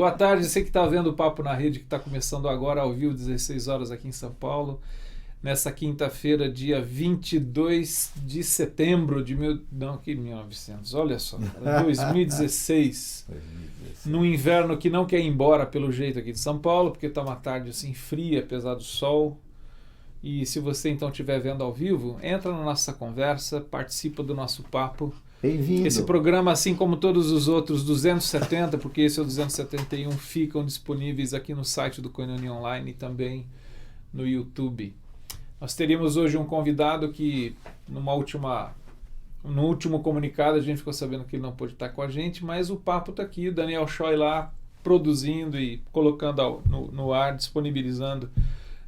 Boa tarde, você que está vendo o Papo na Rede, que está começando agora ao vivo, 16 horas aqui em São Paulo. Nessa quinta-feira, dia 22 de setembro de 1900, olha só, cara, 2016. No inverno que não quer ir embora pelo jeito aqui de São Paulo, porque está uma tarde assim fria, apesar do sol. E se você então estiver vendo ao vivo, entra na nossa conversa, participa do nosso papo. Bem-vindo. Esse programa, assim como todos os outros 270, porque esse é o 271, ficam disponíveis aqui no site do Koinonia Online e também no YouTube. Nós teríamos hoje um convidado que, no último comunicado, a gente ficou sabendo que ele não pôde estar com a gente, mas o papo está aqui, o Daniel Choi lá produzindo e colocando no ar, disponibilizando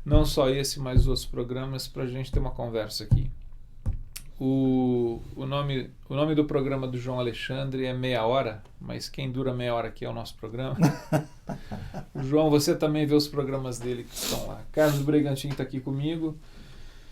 não só esse, mas outros programas para a gente ter uma conversa aqui. O nome do programa do João Alexandre é Meia Hora, mas quem dura meia hora aqui é o nosso programa. O João, você também vê os programas dele que estão lá. Carlos Bregantin está aqui comigo.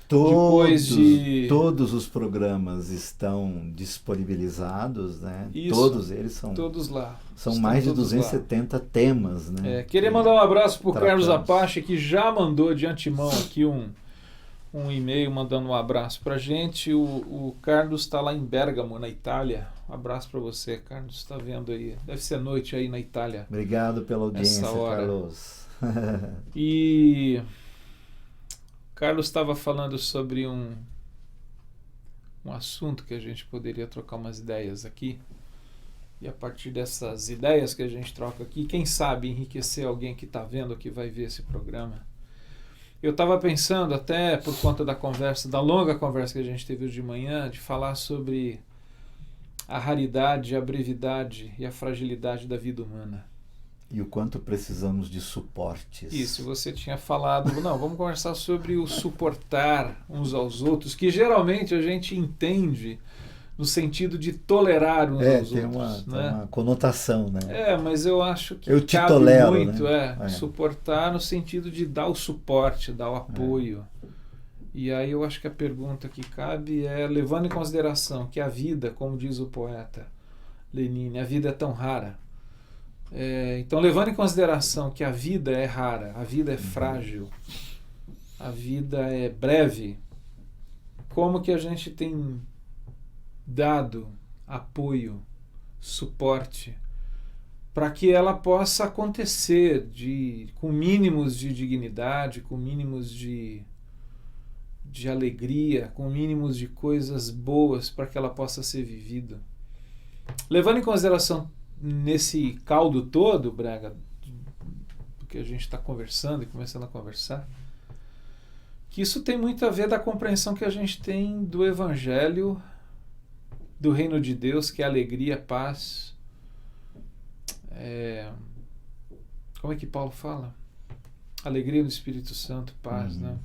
Todos os programas estão disponibilizados, né? Isso, todos eles são todos lá. São mais de 270 lá. Temas, né? Queria mandar um abraço para o Carlos Apache, que já mandou de antemão aqui um e-mail mandando um abraço para a gente. O Carlos está lá em Bérgamo, na Itália. Um abraço para você, Carlos. Está vendo aí? Deve ser noite aí na Itália. Obrigado pela audiência, Carlos. E Carlos estava falando sobre um assunto que a gente poderia trocar umas ideias aqui. E a partir dessas ideias que a gente troca aqui, quem sabe enriquecer alguém que está vendo, que vai ver esse programa. Eu estava pensando, até por conta da longa conversa que a gente teve hoje de manhã, de falar sobre a raridade, a brevidade e a fragilidade da vida humana. E o quanto precisamos de suportes. Isso, você tinha falado, vamos conversar sobre o suportar uns aos outros, que geralmente a gente entende no sentido de tolerar uns aos outros. Tem uma conotação, né? Mas eu acho que eu te cabe tolero, muito, né? Suportar no sentido de dar o suporte, dar o apoio. E aí eu acho que a pergunta que cabe é, levando em consideração que a vida, como diz o poeta Lenin, a vida é tão rara. Então, levando em consideração que a vida é rara, a vida é frágil, a vida é breve, como que a gente tem dado apoio, suporte, para que ela possa acontecer com mínimos de dignidade, com mínimos de alegria, com mínimos de coisas boas para que ela possa ser vivida. Levando em consideração nesse caldo todo, Braga, do que a gente está conversando e começando a conversar, que isso tem muito a ver da compreensão que a gente tem do Evangelho, do Reino de Deus, que é alegria, paz. Como é que Paulo fala? Alegria do Espírito Santo, paz, né?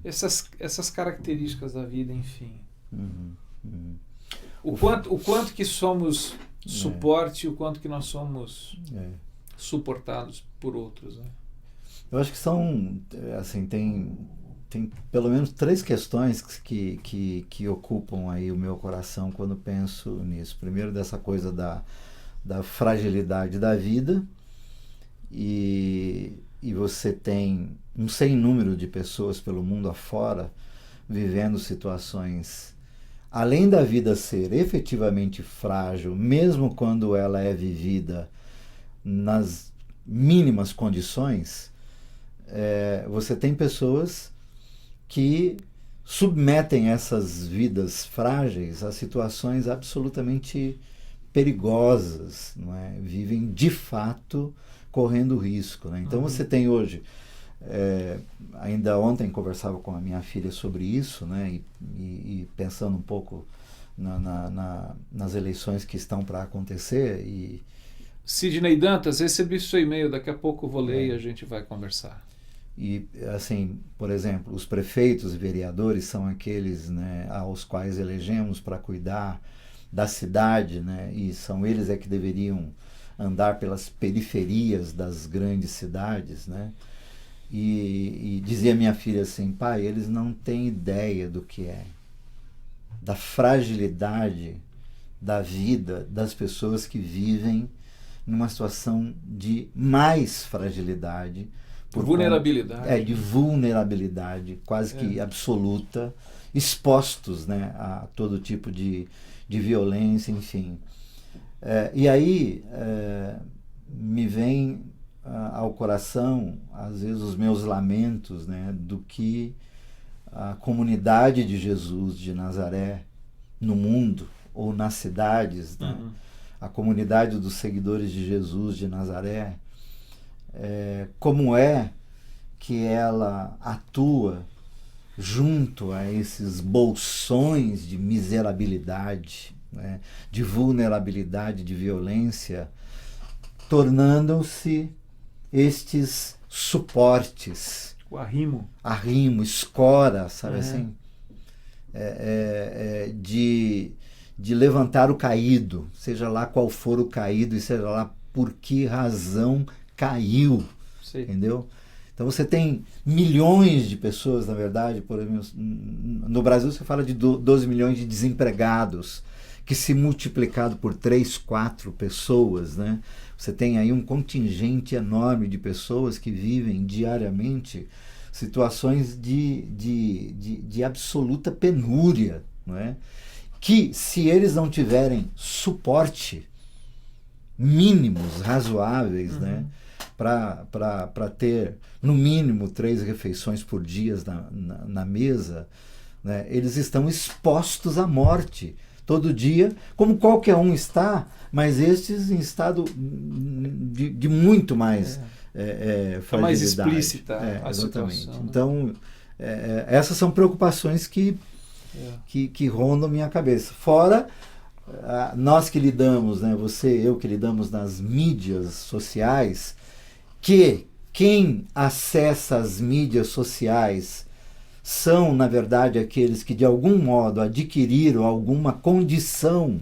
Essas características da vida, enfim. O quanto que somos suporte e o quanto que nós somos suportados por outros, né? Eu acho que são, assim, tem pelo menos 3 questões que ocupam aí o meu coração quando penso nisso. Primeiro, dessa coisa da fragilidade da vida, e você tem um sem número de pessoas pelo mundo afora vivendo situações, além da vida ser efetivamente frágil, mesmo quando ela é vivida nas mínimas condições, você tem pessoas que submetem essas vidas frágeis a situações absolutamente perigosas, não é? Vivem de fato correndo risco, né? Então você tem hoje, ainda ontem conversava com a minha filha sobre isso, né? E pensando um pouco nas eleições que estão para acontecer. Sidney Dantas, recebi seu e-mail, daqui a pouco eu vou ler e a gente vai conversar. E, assim, por exemplo, os prefeitos e vereadores são aqueles, né, aos quais elegemos para cuidar da cidade, né, e são eles que deveriam andar pelas periferias das grandes cidades, né, e dizia minha filha assim: pai, eles não têm ideia do que é, da fragilidade da vida das pessoas que vivem numa situação de mais fragilidade. Vulnerabilidade. De vulnerabilidade quase que absoluta, expostos, né, a todo tipo de violência, enfim. E aí me vem ao coração, às vezes, os meus lamentos, né, do que a comunidade de Jesus de Nazaré no mundo, ou nas cidades, né, a comunidade dos seguidores de Jesus de Nazaré, como é que ela atua junto a esses bolsões de miserabilidade, né, de vulnerabilidade, de violência, tornando-se estes suportes. O arrimo. Arrimo, escora, sabe assim? De levantar o caído, seja lá qual for o caído e seja lá por que razão caiu. Sim. Entendeu? Então você tem milhões de pessoas, na verdade, por exemplo, no Brasil você fala de 12 milhões de desempregados, que se multiplicado por 3, 4 pessoas, né? Você tem aí um contingente enorme de pessoas que vivem diariamente situações de absoluta penúria, não é? Que, se eles não tiverem suporte mínimos, razoáveis, né, para ter, no mínimo, 3 refeições por dia na mesa, né, eles estão expostos à morte todo dia, como qualquer um está, mas estes em estado de muito mais fragilidade. Mais explícita a exatamente. Situação, né? Então, essas são preocupações que rondam minha cabeça. Fora nós que lidamos, né, você, eu que lidamos nas mídias sociais, que quem acessa as mídias sociais são, na verdade, aqueles que de algum modo adquiriram alguma condição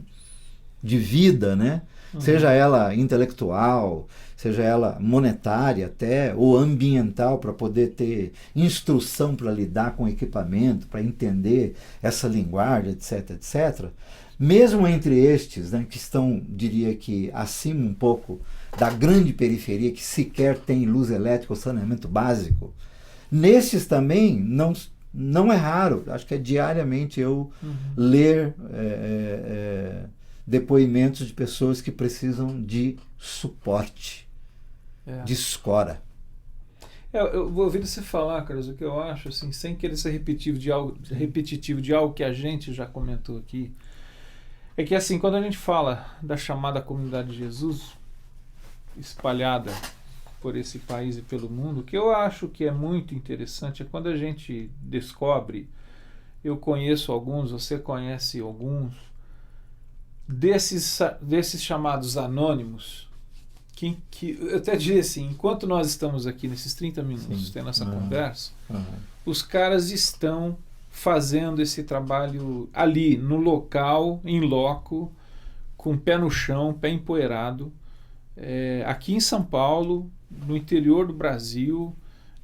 de vida, né? Seja ela intelectual, seja ela monetária até, ou ambiental, para poder ter instrução para lidar com equipamento, para entender essa linguagem, etc, etc. Mesmo entre estes, né, que estão, diria que, acima um pouco da grande periferia, que sequer tem luz elétrica ou saneamento básico, nesses também não é raro, acho que é diariamente eu ler depoimentos de pessoas que precisam de suporte, de escora. Eu vou ouvir você falar, Carlos, o que eu acho, assim, sem querer ser repetitivo de algo que a gente já comentou aqui, é que, assim, quando a gente fala da chamada comunidade de Jesus, espalhada por esse país e pelo mundo, o que eu acho que é muito interessante é quando a gente descobre, eu conheço alguns, você conhece alguns, desses chamados anônimos, que eu até diria assim, enquanto nós estamos aqui nesses 30 minutos tendo essa conversa, os caras estão fazendo esse trabalho ali, no local, em loco, com o pé no chão, pé empoeirado, aqui em São Paulo, no interior do Brasil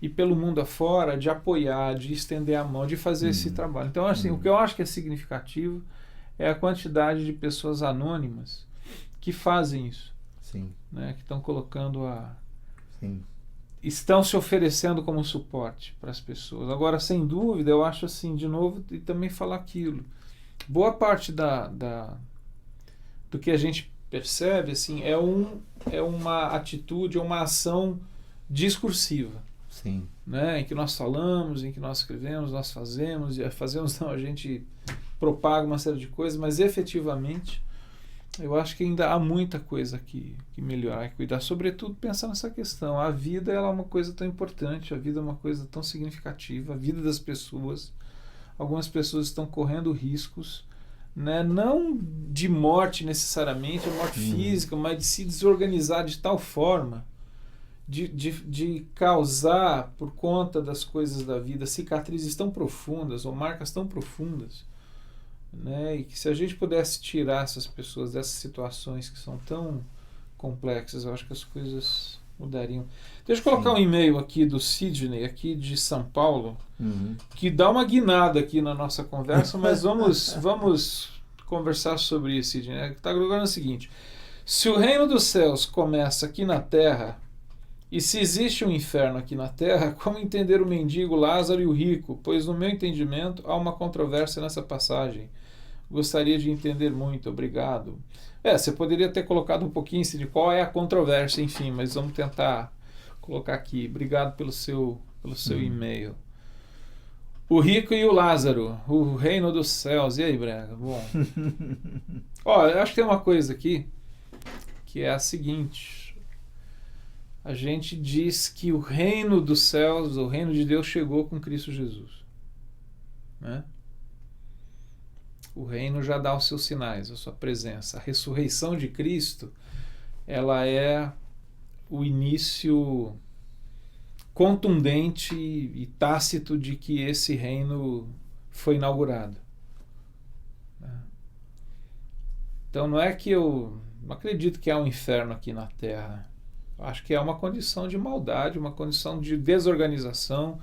e pelo mundo afora, de apoiar, de estender a mão, de fazer esse trabalho. Então, assim, o que eu acho que é significativo é a quantidade de pessoas anônimas que fazem isso. Sim. Né, que estão colocando Sim. Estão se oferecendo como suporte para as pessoas. Agora, sem dúvida, eu acho assim, de novo, e também falar aquilo. Boa parte do que a gente percebe assim, é uma atitude, uma ação discursiva. Sim. Né, em que nós falamos, em que nós escrevemos, nós fazemos, não, a gente propaga uma série de coisas, mas efetivamente eu acho que ainda há muita coisa que melhorar, que cuidar, sobretudo pensar nessa questão. A vida ela é uma coisa tão importante, a vida é uma coisa tão significativa, a vida das pessoas. Algumas pessoas estão correndo riscos, né, não de morte necessariamente, morte física, mas de se desorganizar de tal forma, de causar, por conta das coisas da vida, cicatrizes tão profundas ou marcas tão profundas, né, e que se a gente pudesse tirar essas pessoas dessas situações que são tão complexas, eu acho que as coisas mudariam. Deixa eu colocar um e-mail aqui do Sidney, aqui de São Paulo, que dá uma guinada aqui na nossa conversa, mas vamos conversar sobre isso, Sidney. Está colocando o seguinte: Se o reino dos céus começa aqui na terra, e se existe um inferno aqui na terra, como entender o mendigo, Lázaro e o rico? Pois no meu entendimento há uma controvérsia nessa passagem. Gostaria de entender muito, obrigado. Você poderia ter colocado um pouquinho de qual é a controvérsia, enfim, mas vamos tentar colocar aqui. Obrigado pelo seu e-mail. O rico e o Lázaro, o reino dos céus. E aí, Brega? Bom. Eu acho que tem uma coisa aqui que é a seguinte. A gente diz que o reino dos céus, o reino de Deus chegou com Cristo Jesus. Né? O reino já dá os seus sinais, a sua presença. A ressurreição de Cristo, ela é o início contundente e tácito de que esse reino foi inaugurado. Então não é que eu não acredito que há um inferno aqui na Terra. Acho que é uma condição de maldade, uma condição de desorganização,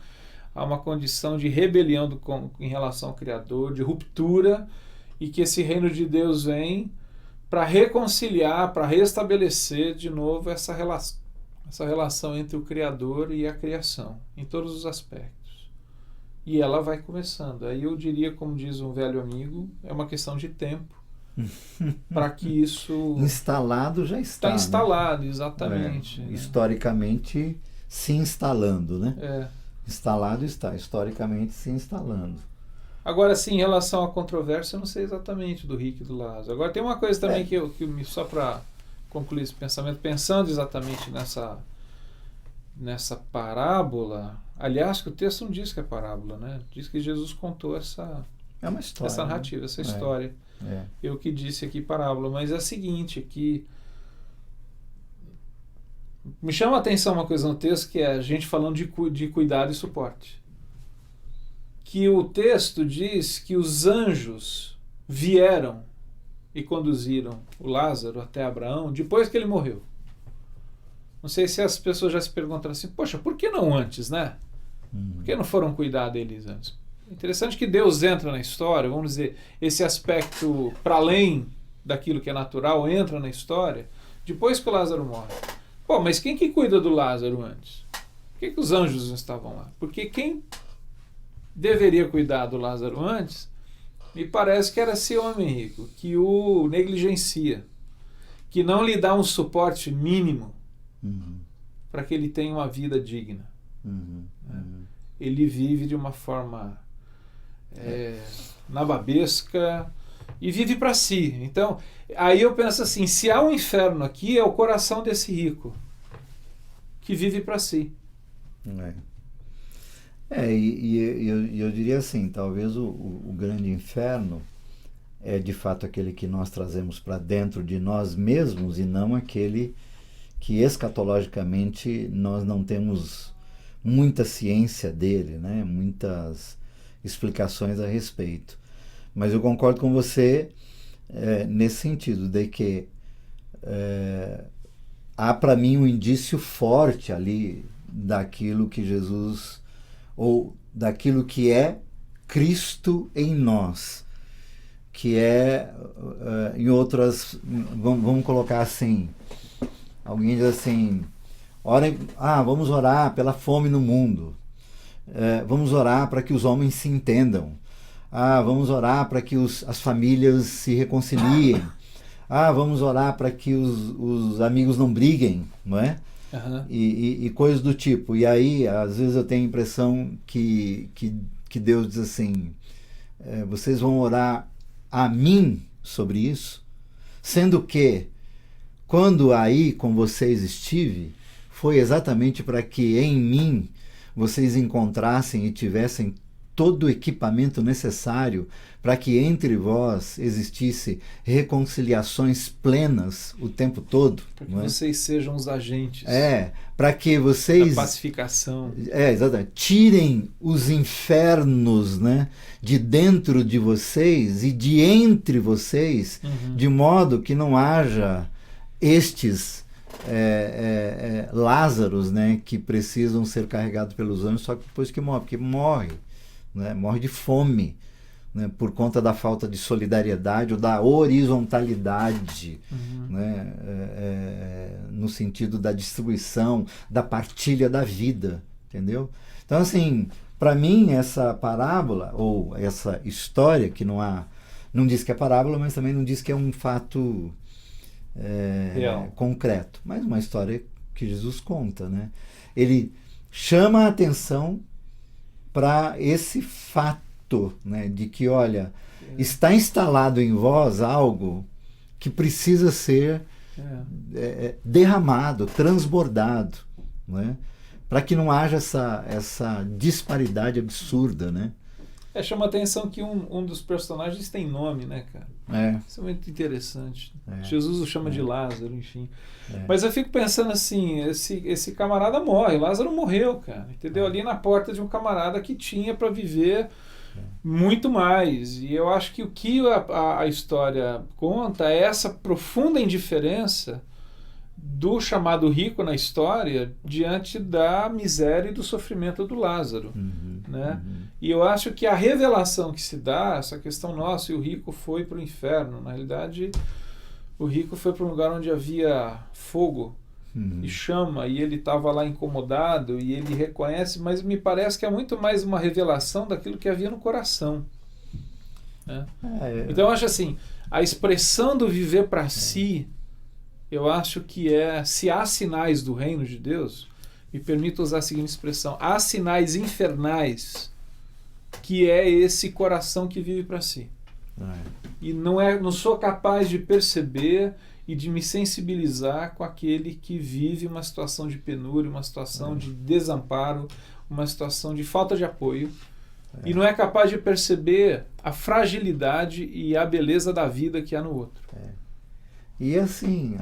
há uma condição de rebelião em relação ao Criador, de ruptura, e que esse reino de Deus vem para reconciliar, para restabelecer de novo essa relação entre o Criador e a criação, em todos os aspectos. E ela vai começando. Aí eu diria, como diz um velho amigo, é uma questão de tempo para que isso... Instalado já está. Está instalado, né? Exatamente. Né? Historicamente se instalando, né? É. Instalado está, historicamente se instalando. Agora, sim, em relação à controvérsia, eu não sei exatamente do rico e do Lázaro. Agora, tem uma coisa também só para concluir esse pensamento, pensando exatamente nessa parábola. Aliás, que o texto não diz que é parábola, né? Diz que Jesus contou essa uma história, essa narrativa, essa história. Eu que disse aqui parábola, mas é a seguinte, que me chama a atenção uma coisa no texto, que é a gente falando de cuidado e suporte. Que o texto diz que os anjos vieram e conduziram o Lázaro até Abraão depois que ele morreu. Não sei se as pessoas já se perguntaram assim, poxa, por que não antes, né? Por que não foram cuidar deles antes? Interessante que Deus entra na história, vamos dizer, esse aspecto para além daquilo que é natural entra na história depois que o Lázaro morre. Mas quem que cuida do Lázaro antes? Por que os anjos não estavam lá? Porque quem deveria cuidar do Lázaro antes, me parece que era esse homem rico, que o negligencia, que não lhe dá um suporte mínimo para que ele tenha uma vida digna. Ele vive de uma forma nababesca e vive para si. Então, aí eu penso assim, se há um inferno aqui, é o coração desse rico, que vive para si. Eu diria assim, talvez o grande inferno é de fato aquele que nós trazemos para dentro de nós mesmos e não aquele que escatologicamente nós não temos muita ciência dele, né? Muitas explicações a respeito. Mas eu concordo com você nesse sentido, de que há para mim um indício forte ali daquilo que Jesus, ou daquilo que é Cristo em nós, que é, em outras, vamos colocar assim, alguém diz assim, vamos orar pela fome no mundo, vamos orar para que os homens se entendam, vamos orar para que as famílias se reconciliem, vamos orar para que os amigos não briguem, não é? E coisas do tipo. E aí, às vezes eu tenho a impressão que Deus diz assim, vocês vão orar a mim sobre isso, sendo que quando aí com vocês estive, foi exatamente para que em mim vocês encontrassem e tivessem todo o equipamento necessário para que entre vós existisse reconciliações plenas o tempo todo. Para que vocês sejam os agentes. Para que vocês... Da pacificação. Exatamente. Tirem os infernos, né, de dentro de vocês e de entre vocês, de modo que não haja estes Lázaros, né, que precisam ser carregados pelos anjos só depois que morre, porque morre, né, morre de fome, né, por conta da falta de solidariedade ou da horizontalidade, né, no sentido da distribuição, da partilha da vida, entendeu? Então, assim, para mim, essa parábola, ou essa história, que não diz que é parábola, mas também não diz que é um fato concreto, mas uma história que Jesus conta, né? Ele chama a atenção para esse fato, né, de que, olha, está instalado em vós algo que precisa ser derramado, transbordado, né, para que não haja essa disparidade absurda, né? Chama a atenção que um dos personagens tem nome, né, cara? Isso é muito interessante. Jesus o chama de Lázaro, enfim. Mas eu fico pensando assim, esse camarada morre, Lázaro morreu, cara, entendeu? Ali na porta de um camarada que tinha para viver muito mais. E eu acho que o que a história conta é essa profunda indiferença do chamado rico na história diante da miséria e do sofrimento do Lázaro, né? E eu acho que a revelação que se dá, essa questão nossa, e o rico foi para o inferno, na realidade o rico foi para um lugar onde havia fogo e chama, e ele estava lá incomodado, e ele reconhece, mas me parece que é muito mais uma revelação daquilo que havia no coração, né? Então eu acho assim, a expressão do viver para si, eu acho que se há sinais do reino de Deus, me permito usar a seguinte expressão, há sinais infernais, que é esse coração que vive para si. E não sou capaz de perceber e de me sensibilizar com aquele que vive uma situação de penúria, uma situação de desamparo, uma situação de falta de apoio, e não é capaz de perceber a fragilidade e a beleza da vida que há no outro. E assim,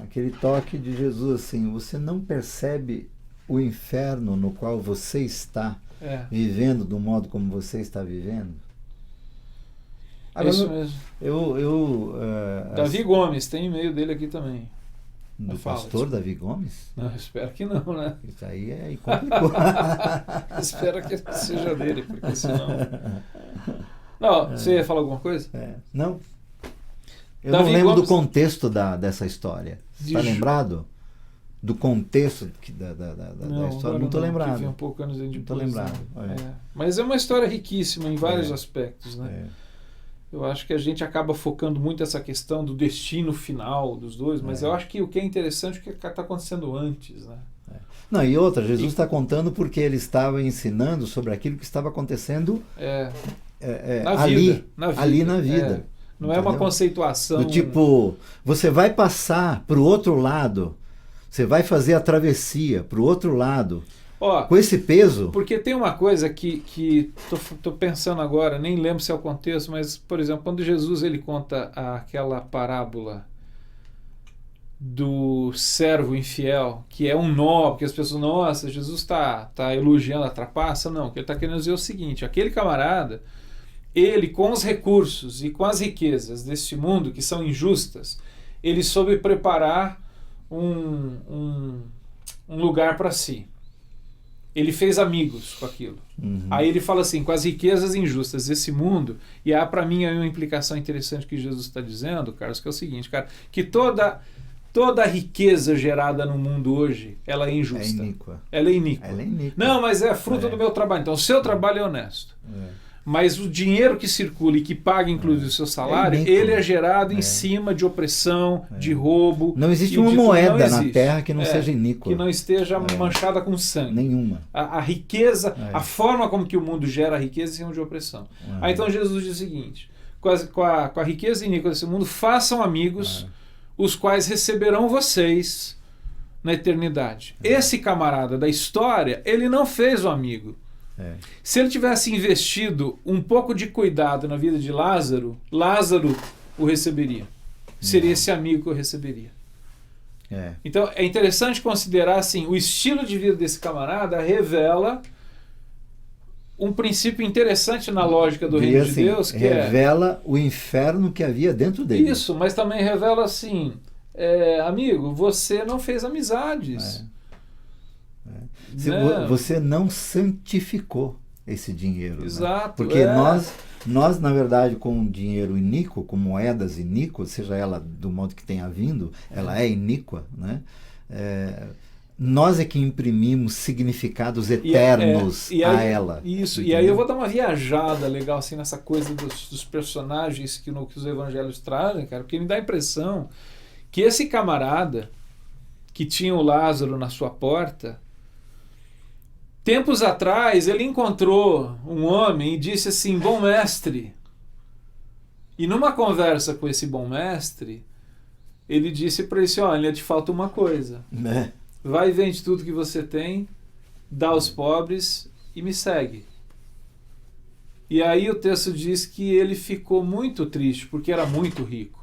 aquele toque de Jesus, assim, você não percebe o inferno no qual você está vivendo do modo como você está vivendo? Agora, isso mesmo. Davi Gomes, tem e-mail dele aqui também. Do pastor Davi Gomes? Não, espero que não, né? Isso aí complicou. Espero que seja dele, porque senão... Não, você ia falar alguma coisa? Não. Eu Davi não lembro Gomes... do contexto dessa história. Está lembrado? Do contexto da história? Não estou lembrado. Um pouco anos depois, não estou lembrado. Mas é uma história riquíssima em vários aspectos, né? Eu acho que a gente acaba focando muito essa questão do destino final dos dois, mas eu acho que o que é interessante é o que está acontecendo antes, né? Não, e outra, Jesus está contando porque ele estava ensinando sobre aquilo que estava acontecendo ali na vida. Não entendeu? É uma conceituação... Do tipo, você vai passar para o outro lado, você vai fazer a travessia para o outro lado, com esse peso... Porque tem uma coisa que tô pensando agora, nem lembro se é o contexto, mas, por exemplo, quando Jesus ele conta aquela parábola do servo infiel, que é um nó, porque as pessoas, nossa, Jesus está elogiando a trapaça. Não, o que ele está querendo dizer é o seguinte, aquele camarada, ele com os recursos e com as riquezas deste mundo, que são injustas, ele soube preparar um lugar para si. Ele fez amigos com aquilo. Aí ele fala assim, com as riquezas injustas desse mundo, e há para mim aí uma implicação interessante que Jesus está dizendo, Carlos, que é o seguinte, cara, que toda a riqueza gerada no mundo hoje, ela é injusta. Ela é iníqua. Não, mas é fruto do meu trabalho. Então, o seu trabalho é honesto. Mas o dinheiro que circula e que paga, inclusive, o seu salário, ele é gerado em cima de opressão, de roubo. Não existe uma moeda na terra que não seja iníqua. Que não esteja manchada com sangue. Nenhuma. A riqueza, a forma como que o mundo gera a riqueza é em cima de opressão. Aí então Jesus diz o seguinte, com a riqueza iníqua desse mundo, façam amigos, os quais receberão vocês na eternidade. Esse camarada da história, ele não fez o amigo. Se ele tivesse investido um pouco de cuidado na vida de Lázaro, Lázaro o receberia. Seria esse amigo que o receberia. Então é interessante considerar assim, o estilo de vida desse camarada revela um princípio interessante na lógica do reino de Deus, que revela o inferno que havia dentro dele. Isso, mas também revela assim, amigo, você não fez amizades. Você não santificou esse dinheiro. Exato. Né? Porque nós, na verdade, com dinheiro iníquo, com moedas iníquas, seja ela do modo que tenha vindo, ela é iníqua, né? Nós é que imprimimos significados eternos a ela. Isso, entendeu? e aí eu vou dar uma viajada legal assim nessa coisa dos personagens que os evangelhos trazem, cara, porque me dá a impressão que esse camarada que tinha o Lázaro na sua porta, tempos atrás ele encontrou um homem e disse assim: bom mestre. E numa conversa com esse bom mestre, ele disse para ele: olha, te falta uma coisa. Vai e vende tudo que você tem, dá aos pobres e me segue. E aí o texto diz que ele ficou muito triste, porque era muito rico.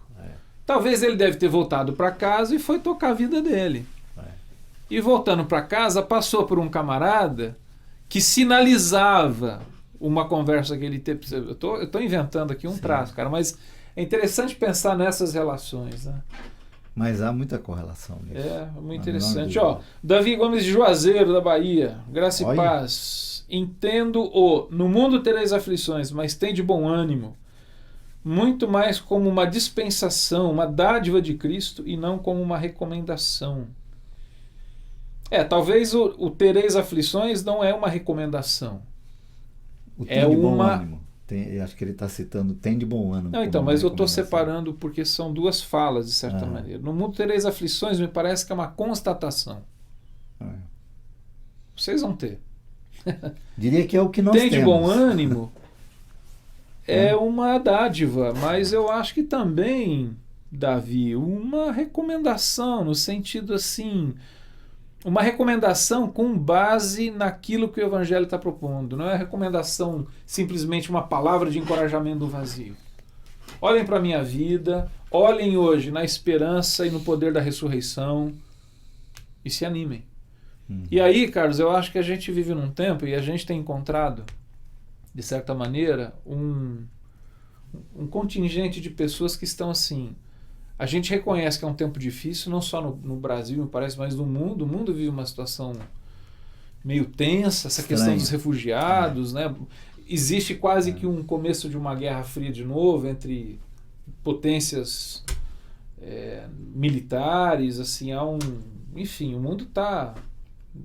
Talvez ele deve ter voltado para casa e foi tocar a vida dele. E voltando para casa, passou por um camarada que sinalizava uma conversa que ele teve. Eu tô inventando aqui um traço, cara, mas é interessante pensar nessas relações, né? Mas há muita correlação nisso. Muito interessante. Davi Gomes de Juazeiro, da Bahia. Graça e paz. Entendo no mundo tereis aflições, mas tem de bom ânimo. Muito mais como uma dispensação, uma dádiva de Cristo e não como uma recomendação. Talvez o tereis aflições não é uma recomendação. O tem de bom ânimo. Acho que ele está citando tem de bom ânimo. Não, então, mas eu estou separando porque são duas falas, de certa maneira. No mundo tereis aflições, me parece que é uma constatação. Vocês vão ter. Diria que é o que nós temos. Tem de bom ânimo é uma dádiva, mas eu acho que também, Davi, uma recomendação, no sentido assim, uma recomendação com base naquilo que o Evangelho está propondo. Não é recomendação simplesmente uma palavra de encorajamento do vazio. Olhem para a minha vida, olhem hoje na esperança e no poder da ressurreição e se animem. E aí, Carlos, eu acho que a gente vive num tempo e a gente tem encontrado, de certa maneira, um contingente de pessoas que estão assim. A gente reconhece que é um tempo difícil, não só no Brasil, me parece, mas no mundo. O mundo vive uma situação meio tensa, essa questão dos refugiados, né? Existe quase que um começo de uma guerra fria de novo entre potências militares, assim, enfim, o mundo está...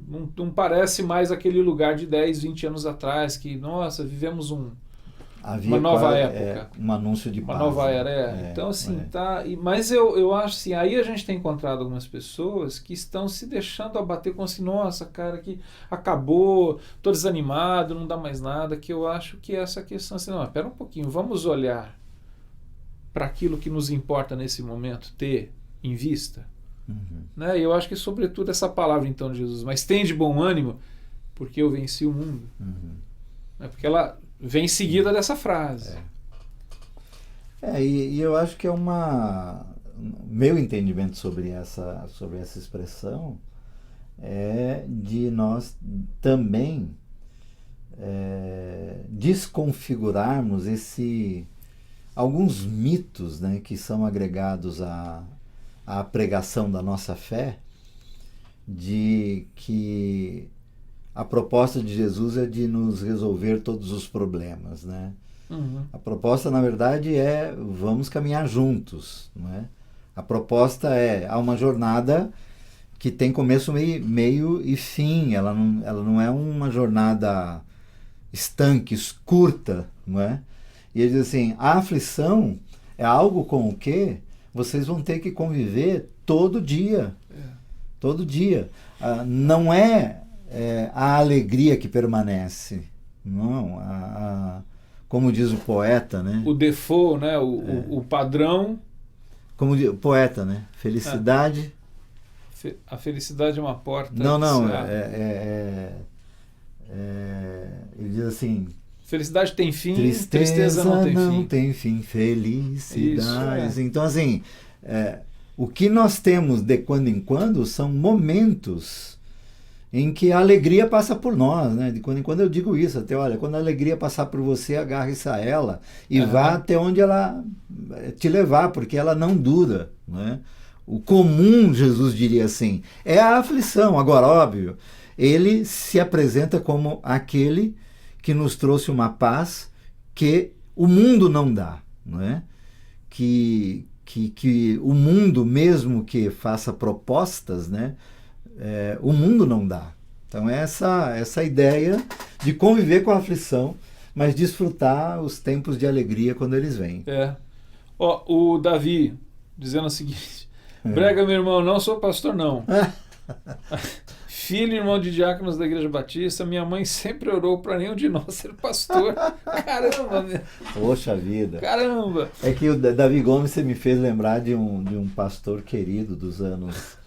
Não parece mais aquele lugar de 10, 20 anos atrás, que, nossa, vivemos uma nova época. Um anúncio de uma paz. Nova era. Então, assim, tá... Mas eu acho assim, aí a gente tem encontrado algumas pessoas que estão se deixando abater com assim, nossa, cara, que acabou, tô desanimado, não dá mais nada, que eu acho que essa questão assim, não, espera um pouquinho, vamos olhar para aquilo que nos importa nesse momento, ter em vista. Né? E eu acho que, sobretudo, essa palavra, então, de Jesus, mas tem de bom ânimo, porque eu venci o mundo. Né? Porque ela vem seguida dessa frase. E eu acho que meu entendimento sobre essa expressão é de nós também desconfigurarmos alguns mitos, né, que são agregados à pregação da nossa fé, de que a proposta de Jesus é de nos resolver todos os problemas, né? A proposta, na verdade, é vamos caminhar juntos, não é? A proposta há uma jornada que tem começo, meio e fim. Ela não é uma jornada estanque, curta, não é? E ele diz assim, a aflição é algo com o que vocês vão ter que conviver todo dia. Todo dia. Não é a alegria que permanece. Não. Como diz o poeta, né? O default, né? O padrão. Como diz o poeta, né? Felicidade. A felicidade é uma porta. Não. Ele diz assim... Felicidade tem fim, tristeza não tem fim. Felicidade. Isso, Então, assim, o que nós temos de quando em quando são momentos em que a alegria passa por nós, né? De quando em quando eu digo isso, até, olha, quando a alegria passar por você, agarre-se a ela e vá até onde ela te levar, porque ela não dura, né? O comum, Jesus diria assim, é a aflição. Agora, óbvio, ele se apresenta como aquele que nos trouxe uma paz que o mundo não dá, não é? Que o mundo, mesmo que faça propostas, né, o mundo não dá. Então essa ideia de conviver com a aflição, mas desfrutar os tempos de alegria quando eles vêm. O Davi dizendo o seguinte: Brega, meu irmão, não sou pastor não. Filho e irmão de diáconos da Igreja Batista, minha mãe sempre orou para nenhum de nós ser pastor. Caramba, meu. Poxa vida. Caramba. É que o Davi Gomes, você me fez lembrar de um pastor querido dos anos,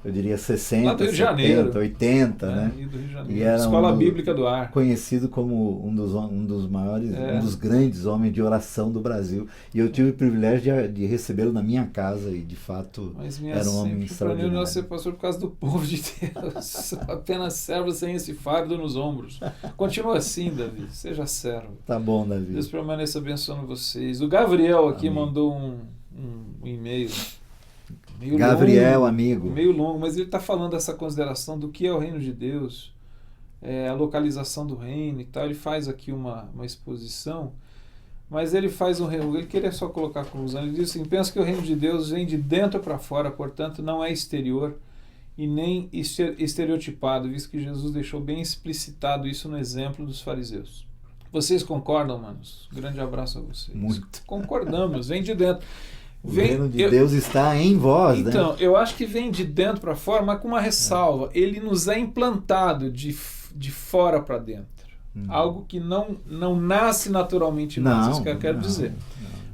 eu diria 60, do Rio de 70, Janeiro. 80, né? Do Rio de Janeiro. E era Escola Bíblica do Ar. Conhecido como um dos maiores, um dos grandes homens de oração do Brasil. E eu tive o privilégio de recebê-lo na minha casa e, de fato, era um homem extraordinário. Não ser pastor por causa do povo de Deus. Apenas servo sem esse fardo nos ombros. Continua assim, Davi. Seja servo. Tá bom, Davi. Deus permaneça abençoando vocês. O Gabriel aqui Amém. mandou um e-mail. Gabriel, amigo. Meio longo, mas ele está falando dessa consideração do que é o reino de Deus, a localização do reino e tal. Ele faz aqui uma exposição, mas ele faz ele queria só colocar a conclusão. Ele diz assim: pensa que o reino de Deus vem de dentro para fora, portanto não é exterior e nem estereotipado, visto que Jesus deixou bem explicitado isso no exemplo dos fariseus. Vocês concordam, manos? Grande abraço a vocês. Muito. Concordamos, vem de dentro. O reino de Deus está em vós, né? Então, eu acho que vem de dentro para fora, mas com uma ressalva. Ele nos é implantado de fora para dentro. Algo que não nasce naturalmente em nós, isso que eu quero dizer.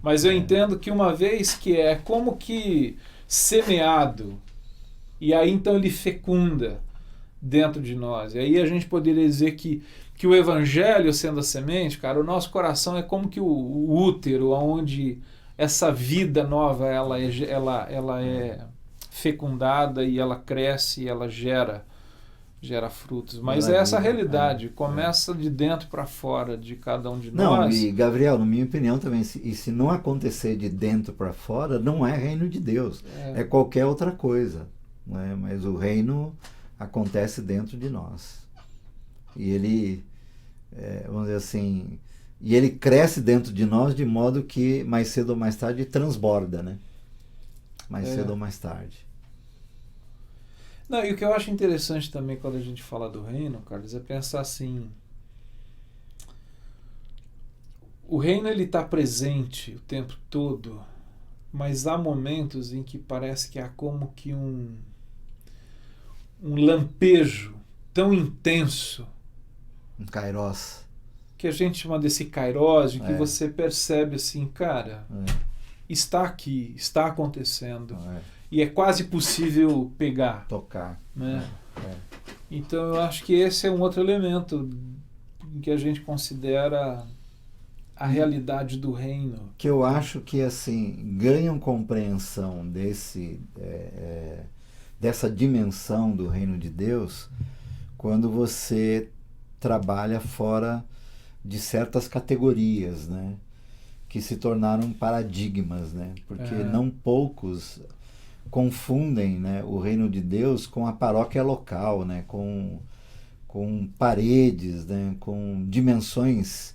Mas eu entendo que uma vez que é como que semeado, e aí então ele fecunda dentro de nós. E aí a gente poderia dizer que o evangelho, sendo a semente, cara, o nosso coração é como que o útero, onde essa vida nova ela é fecundada e ela cresce e ela gera frutos. Mas é essa a realidade. Começa de dentro para fora de cada um de nós. Não, e Gabriel, na minha opinião também, se não acontecer de dentro para fora, não é reino de Deus. É qualquer outra coisa. Não é? Mas o reino acontece dentro de nós. E ele, vamos dizer assim... E ele cresce dentro de nós de modo que mais cedo ou mais tarde transborda, né? Mais cedo ou mais tarde. Não, e o que eu acho interessante também quando a gente fala do reino, Carlos, é pensar assim... O reino ele está presente o tempo todo, mas há momentos em que parece que há como que um lampejo tão intenso. Um kairos. Que a gente chama desse kairos, de que você percebe assim, cara, está aqui, está acontecendo, e é quase possível pegar. Tocar. Né? Então eu acho que esse é um outro elemento em que a gente considera a realidade do reino. Que eu acho que assim, ganham compreensão dessa dimensão do reino de Deus quando você trabalha fora de certas categorias, né, que se tornaram paradigmas, né, porque não poucos confundem, né, o reino de Deus com a paróquia local, né, com paredes, né, com dimensões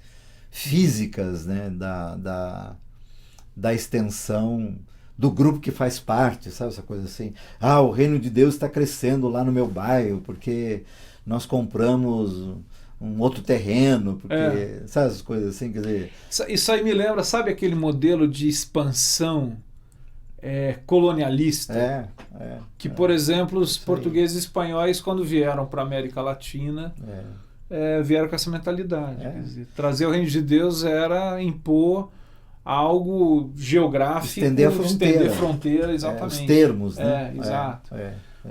físicas, né, da extensão do grupo que faz parte, sabe, essa coisa assim, o reino de Deus está crescendo lá no meu bairro porque nós compramos um outro terreno, porque sabe essas coisas assim, quer dizer... Isso aí me lembra, sabe aquele modelo de expansão colonialista? Que, por exemplo, os portugueses e espanhóis, quando vieram para a América Latina, vieram com essa mentalidade. Quer dizer, trazer o reino de Deus era impor algo geográfico, estender fronteira, exatamente. Os termos, né? Exato.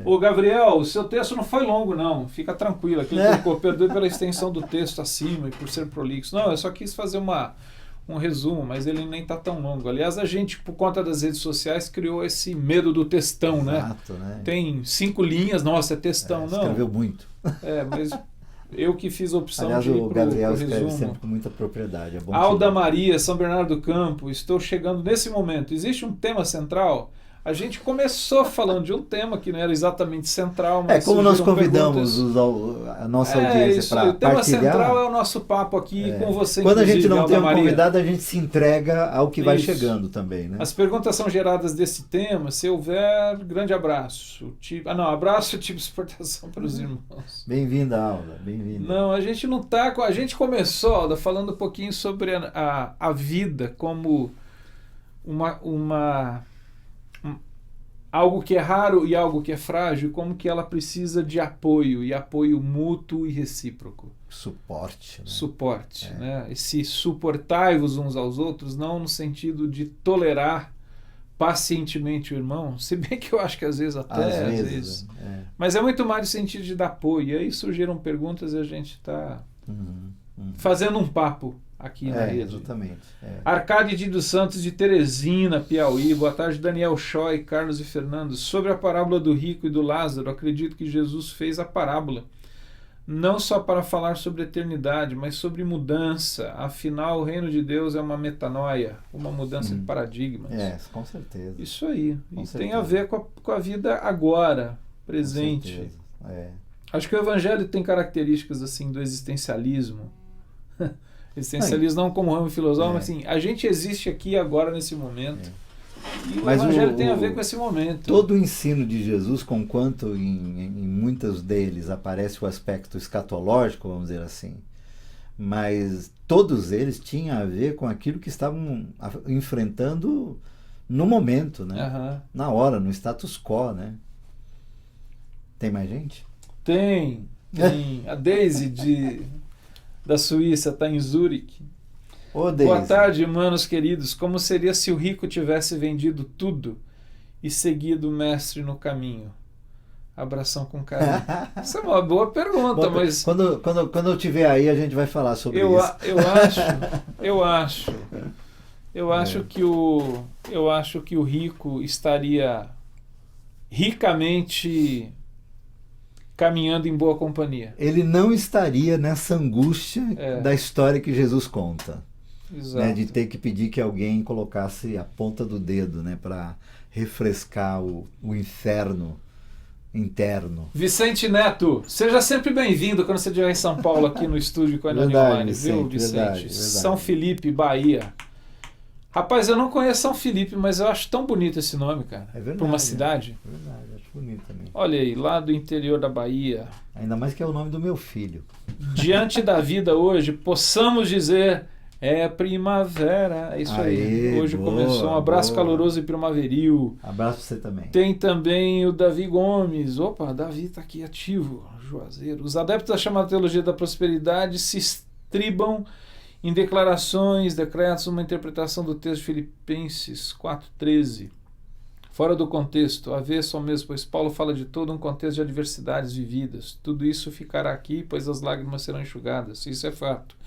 Ô Gabriel, o seu texto não foi longo não, fica tranquilo, aqui colocou, perdoe pela extensão do texto acima e por ser prolixo. Não, eu só quis fazer um resumo, mas ele nem está tão longo. Aliás, a gente, por conta das redes sociais, criou esse medo do textão, Exato, né? Tem 5 linhas, nossa, é textão, não. Escreveu muito. Mas eu que fiz a opção Aliás, de ir o Gabriel pro escreve resumo. sempre com muita propriedade. É bom Alda Maria, São Bernardo do Campo, estou chegando nesse momento. Existe um tema central? A gente começou falando de um tema que não era exatamente central, mas como nós convidamos perguntas. a nossa audiência para partilhar. O tema partilhar. Central é o nosso papo aqui com você. Quando a gente não tem um Maria. convidado, a gente se entrega ao que vai chegando também, né? As perguntas são geradas desse tema. Se houver, grande abraço. Abraço tipo exportação para os irmãos. Bem-vinda, Alda. Bem-vinda. Não, a gente não tá. A gente começou, Alda, falando um pouquinho sobre a vida como algo que é raro e algo que é frágil, como que ela precisa de apoio, e apoio mútuo e recíproco. Suporte. Né? Suporte. Né? Esse suportai-vos uns aos outros, não no sentido de tolerar pacientemente o irmão, se bem que eu acho que às vezes até, às vezes. Mas é muito mais no sentido de dar apoio. E aí surgiram perguntas e a gente está fazendo um papo aqui na rede. Exatamente. Arcade dos Santos de Teresina, Piauí. Boa tarde, Daniel Choi, Carlos e Fernando. Sobre a parábola do rico e do Lázaro, acredito que Jesus fez a parábola não só para falar sobre eternidade, mas sobre mudança. Afinal, o reino de Deus é uma metanoia, uma mudança de paradigmas. Com certeza. Isso aí. Com e certeza. tem a ver com a vida agora, presente. Com certeza. Acho que o evangelho tem características assim do existencialismo. Existencialismo não como ramo filosófico, mas assim, a gente existe aqui agora nesse momento. E o evangelho tem a ver com esse momento. Todo o ensino de Jesus, conquanto em muitos deles aparece o aspecto escatológico, vamos dizer assim, mas todos eles tinham a ver com aquilo que estavam enfrentando no momento, né? Na hora, no status quo, né? Tem mais gente? Tem. A Daisy da Suíça está em Zurique. Boa tarde, irmãos queridos. Como seria se o rico tivesse vendido tudo e seguido o mestre no caminho? Abração com carinho. Essa é uma boa pergunta, mas... Quando eu estiver aí, a gente vai falar sobre isso. Eu acho que o rico estaria ricamente caminhando em boa companhia. Ele não estaria nessa angústia da história que Jesus conta. Né, de ter que pedir que alguém colocasse a ponta do dedo, né, para refrescar o inferno interno. Vicente Neto, seja sempre bem-vindo quando você estiver em São Paulo, aqui no estúdio com a Anione Online, viu, Vicente? Verdade. São Felipe, Bahia. Rapaz, eu não conheço São Felipe, mas eu acho tão bonito esse nome, cara. É verdade. Para uma cidade. É verdade, acho bonito também. Olha aí, lá do interior da Bahia. Ainda mais que é o nome do meu filho. Diante da vida hoje, possamos dizer... É primavera, é isso aí. Hoje começou. Um abraço caloroso e primaveril. Abraço pra você também. Tem também o Davi Gomes. Opa, Davi tá aqui ativo. Juazeiro. Os adeptos da chamada teologia da prosperidade se estribam em declarações, decretos, uma interpretação do texto de Filipenses 4,13. Fora do contexto, avesso ao mesmo, pois Paulo fala de todo um contexto de adversidades vividas. Tudo isso ficará aqui, pois as lágrimas serão enxugadas. Isso é fato.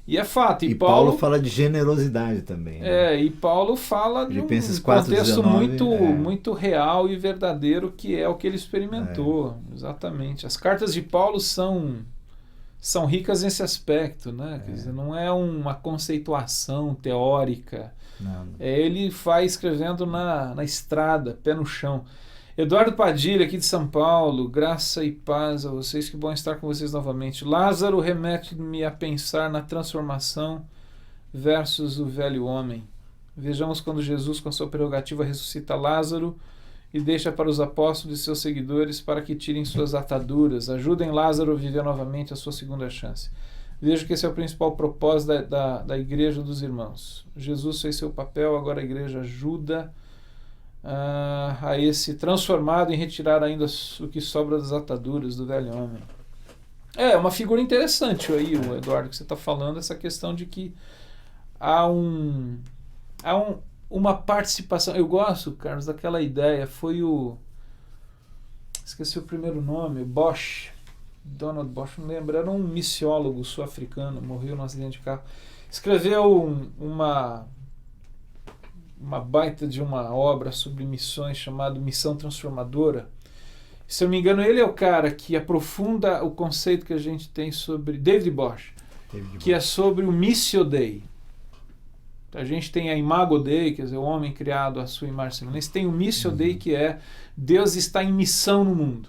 E é fato. E Paulo fala de generosidade também. Né? E Paulo fala de um contexto 4:19, muito real e verdadeiro, que é o que ele experimentou. Exatamente. As cartas de Paulo são ricas nesse aspecto, né? Quer dizer, não é uma conceituação teórica. Não. Ele vai escrevendo na estrada, pé no chão. Eduardo Padilha, aqui de São Paulo, graça e paz a vocês, que bom estar com vocês novamente. Lázaro remete-me a pensar na transformação versus o velho homem. Vejamos quando Jesus, com sua prerrogativa, ressuscita Lázaro e deixa para os apóstolos e seus seguidores para que tirem suas ataduras, ajudem Lázaro a viver novamente a sua segunda chance. Vejo que esse é o principal propósito da Igreja dos Irmãos. Jesus fez seu papel, agora a Igreja ajuda a esse transformado em retirar ainda o que sobra das ataduras do velho homem. É uma figura interessante aí, o Eduardo, que você está falando, essa questão de que há uma participação. Eu gosto, Carlos, daquela ideia. Foi esqueci o primeiro nome, Bosch, Donald Bosch, não lembro, era um missiólogo sul-africano, morreu num acidente de carro. Escreveu uma baita de uma obra sobre missões chamada Missão Transformadora. Se eu não me engano, ele é o cara que aprofunda o conceito que a gente tem sobre David Bosch, que é sobre o Missio Dei. A gente tem a Imago Dei, quer dizer, o homem criado à sua imagem e semelhança. Tem o Missio Dei, que é Deus está em missão no mundo.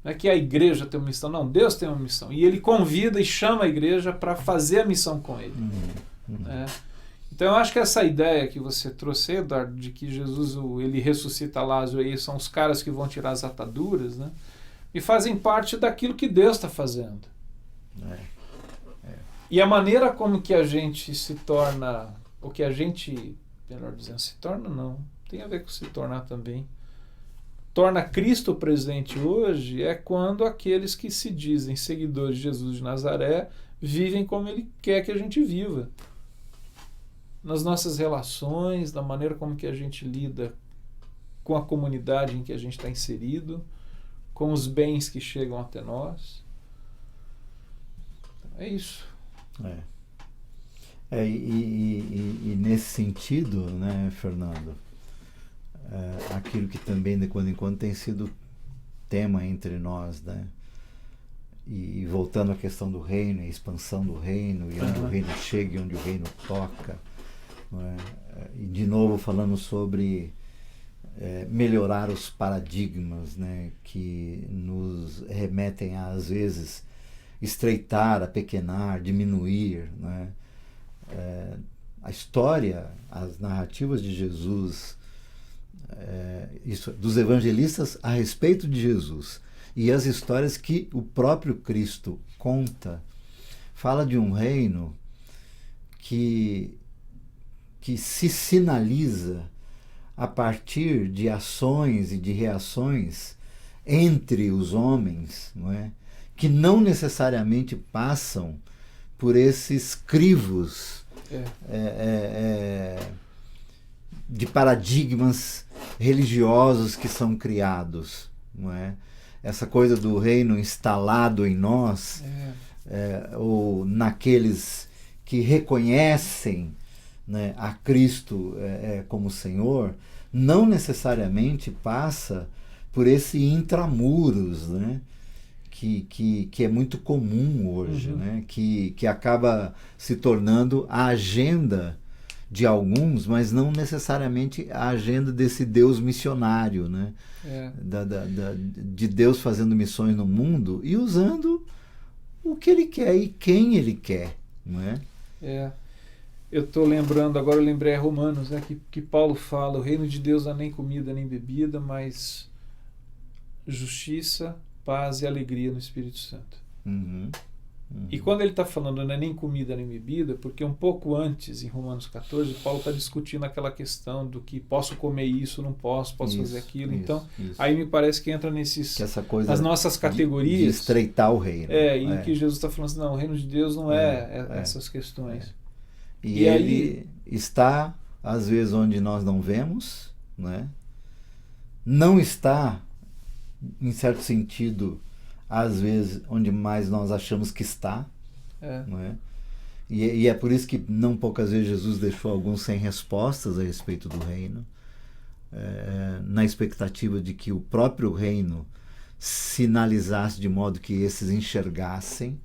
Não é que a igreja tem uma missão, não, Deus tem uma missão. E ele convida e chama a igreja para fazer a missão com ele. Então eu acho que essa ideia que você trouxe, Eduardo, de que Jesus ele ressuscita Lázaro e são os caras que vão tirar as ataduras, né? E fazem parte daquilo que Deus está fazendo. E a maneira como que a gente se torna, o que a gente, melhor dizendo, se torna não, tem a ver com se tornar também, torna Cristo presente hoje é quando aqueles que se dizem seguidores de Jesus de Nazaré vivem como Ele quer que a gente viva. Nas nossas relações, na maneira como que a gente lida com a comunidade em que a gente está inserido, com os bens que chegam até nós. É isso. E nesse sentido, né, Fernando, aquilo que também de quando em quando tem sido tema entre nós, né? E voltando à questão do reino, a expansão do reino, e onde o reino chega e onde o reino toca, não é? E de novo falando sobre melhorar os paradigmas, né, que nos remetem a, às vezes, estreitar, apequenar, diminuir, né? A história, as narrativas de Jesus, dos evangelistas a respeito de Jesus e as histórias que o próprio Cristo conta, fala de um reino que se sinaliza a partir de ações e de reações entre os homens, não é? Que não necessariamente passam por esses crivos de paradigmas religiosos que são criados, não é? Essa coisa do reino instalado em nós, ou naqueles que reconhecem, né, a Cristo como Senhor, não necessariamente passa por esse intramuros, né? Que é muito comum hoje, né? Que acaba se tornando a agenda de alguns, mas não necessariamente a agenda desse Deus missionário, né? De Deus fazendo missões no mundo e usando o que Ele quer e quem Ele quer, não é? Eu estou lembrando, agora eu lembrei a Romanos, né? Que Paulo fala, o reino de Deus não é nem comida nem bebida, mas justiça, paz e alegria no Espírito Santo. E quando ele está falando não é nem comida nem bebida, porque um pouco antes, em Romanos 14, Paulo está discutindo aquela questão do que posso comer isso, não posso fazer aquilo. Então, aí me parece que entra nas nossas categorias. De estreitar o reino. E que Jesus está falando assim, não, o reino de Deus não essas questões. E ele está, às vezes, onde nós não vemos, né? Não está, em certo sentido, às vezes, onde mais nós achamos que está. Não é? E é por isso que não poucas vezes Jesus deixou alguns sem respostas a respeito do reino, na expectativa de que o próprio reino sinalizasse de modo que esses enxergassem,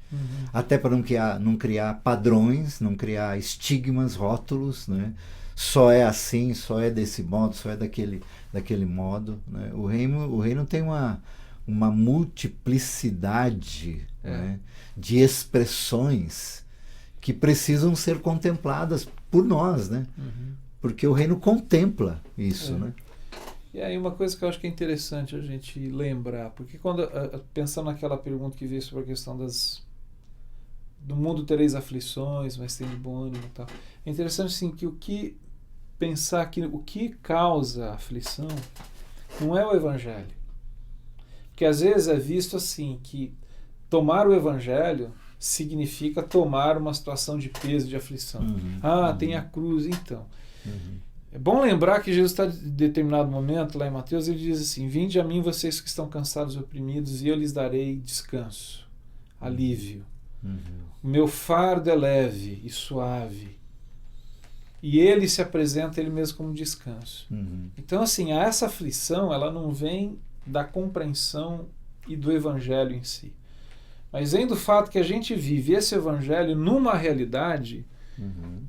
até para não criar padrões, não criar estigmas, rótulos, né? Só é assim, só é desse modo, só é daquele modo, né? O reino tem uma multiplicidade, né, de expressões que precisam ser contempladas por nós, né? Porque o reino contempla isso, né? E aí uma coisa que eu acho que é interessante a gente lembrar, porque quando pensando naquela pergunta que veio sobre a questão do mundo tereis aflições, mas tem de bom ânimo e tal, é interessante assim que o que causa aflição não é o evangelho, porque às vezes é visto assim que tomar o evangelho significa tomar uma situação de peso, de aflição. Tem a cruz, então. É bom lembrar que Jesus está em determinado momento, lá em Mateus, ele diz assim, vinde a mim vocês que estão cansados e oprimidos, e eu lhes darei descanso, alívio. O meu fardo é leve e suave. E ele se apresenta ele mesmo como descanso. Então, assim, essa aflição, ela não vem da compreensão e do evangelho em si. Mas vem do fato que a gente vive esse evangelho numa realidade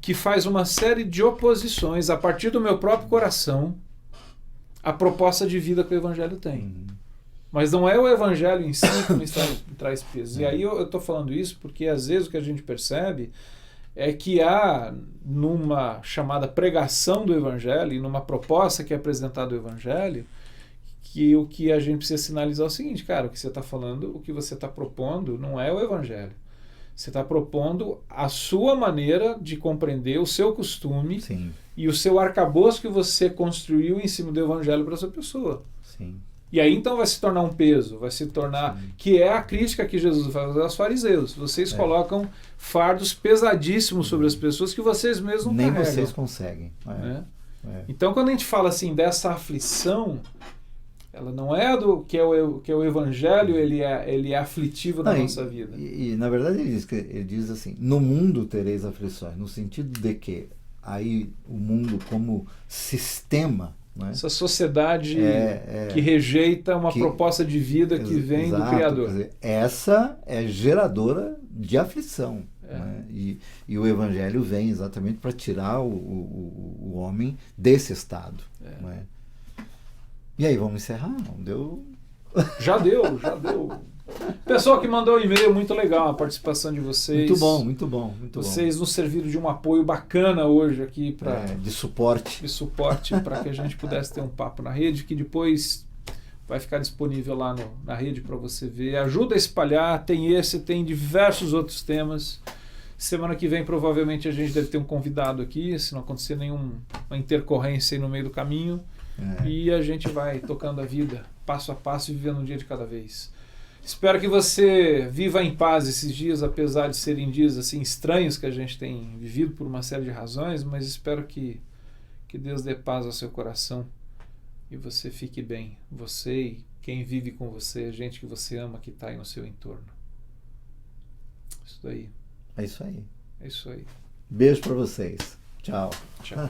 que faz uma série de oposições a partir do meu próprio coração à proposta de vida que o Evangelho tem. Mas não é o Evangelho em si que me traz peso. E aí eu estou falando isso porque às vezes o que a gente percebe é que há, numa chamada pregação do Evangelho e numa proposta que é apresentada do Evangelho, que o que a gente precisa sinalizar é o seguinte, cara, o que você está falando, o que você está propondo não é o Evangelho. Você está propondo a sua maneira de compreender o seu costume. Sim. E o seu arcabouço que você construiu em cima do Evangelho para essa pessoa. Sim. E aí então vai se tornar um peso, vai se tornar... Sim. Que é a crítica que Jesus faz aos fariseus. Vocês colocam fardos pesadíssimos sobre as pessoas que vocês mesmos não Nem carregam. vocês conseguem. Né? Então quando a gente fala assim dessa aflição, ela não é do que é o Evangelho, ele é aflitivo na nossa vida. E na verdade ele diz assim, no mundo tereis aflições, no sentido de que aí o mundo como sistema, né? Essa sociedade que rejeita uma proposta de vida que vem do Criador. Quer dizer, essa é geradora de aflição. Né? E o Evangelho vem exatamente para tirar o homem desse estado. Né? E aí, vamos encerrar? Não deu? Já deu. Pessoal que mandou um e-mail, muito legal a participação de vocês. Muito bom. Vocês nos serviram de um apoio bacana hoje aqui de suporte. Para que a gente pudesse ter um papo na rede, que depois vai ficar disponível lá na rede para você ver. Ajuda a espalhar, tem diversos outros temas. Semana que vem provavelmente a gente deve ter um convidado aqui, se não acontecer nenhuma intercorrência aí no meio do caminho. E a gente vai tocando a vida, passo a passo, e vivendo um dia de cada vez. Espero que você viva em paz esses dias, apesar de serem dias assim estranhos que a gente tem vivido por uma série de razões, mas espero que Deus dê paz ao seu coração e você fique bem. Você e quem vive com você, gente que você ama, que está aí no seu entorno. Isso daí. É isso aí. É isso aí. Beijo para vocês. Tchau. Tchau.